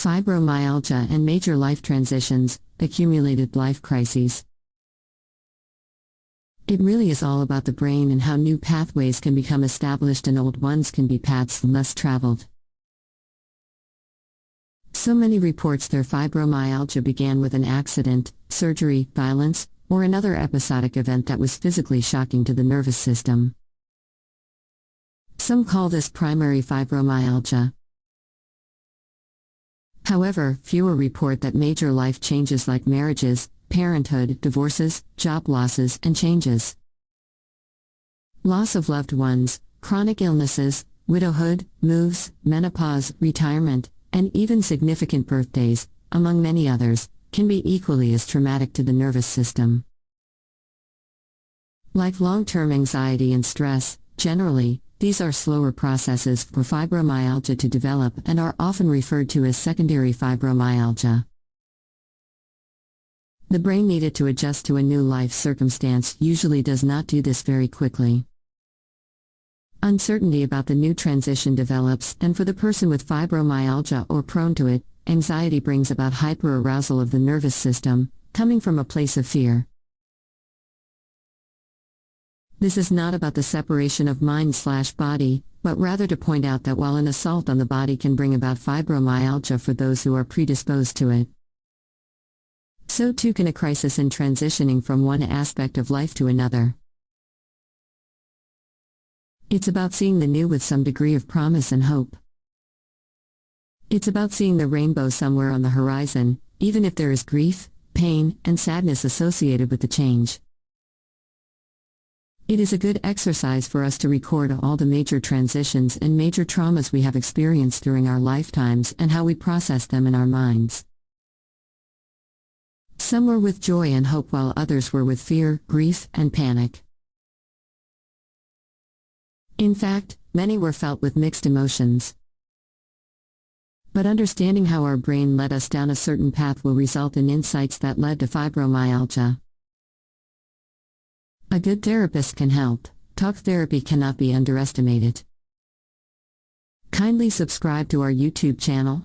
Fibromyalgia and major life transitions, accumulated life crises. It really is all about the brain and how new pathways can become established and old ones can be paths less traveled. So many reports their fibromyalgia began with an accident, surgery, violence, or another episodic event that was physically shocking to the nervous system. Some call this primary fibromyalgia. However, fewer report that major life changes like marriages, parenthood, divorces, job losses, and changes. Loss of loved ones, chronic illnesses, widowhood, moves, menopause, retirement, and even significant birthdays, among many others, can be equally as traumatic to the nervous system. Like long-term anxiety and stress, generally, these are slower processes for fibromyalgia to develop and are often referred to as secondary fibromyalgia. The brain needed to adjust to a new life circumstance usually does not do this very quickly. Uncertainty about the new transition develops, and for the person with fibromyalgia or prone to it, anxiety brings about hyper-arousal of the nervous system, coming from a place of fear. This is not about the separation of mind/body, but rather to point out that while an assault on the body can bring about fibromyalgia for those who are predisposed to it, so too can a crisis in transitioning from one aspect of life to another. It's about seeing the new with some degree of promise and hope. It's about seeing the rainbow somewhere on the horizon, even if there is grief, pain, and sadness associated with the change. It is a good exercise for us to record all the major transitions and major traumas we have experienced during our lifetimes and how we process them in our minds. Some were with joy and hope while others were with fear, grief, and panic. In fact, many were felt with mixed emotions. But understanding how our brain led us down a certain path will result in insights that led to fibromyalgia. A good therapist can help. Talk therapy cannot be underestimated. Kindly subscribe to our YouTube channel.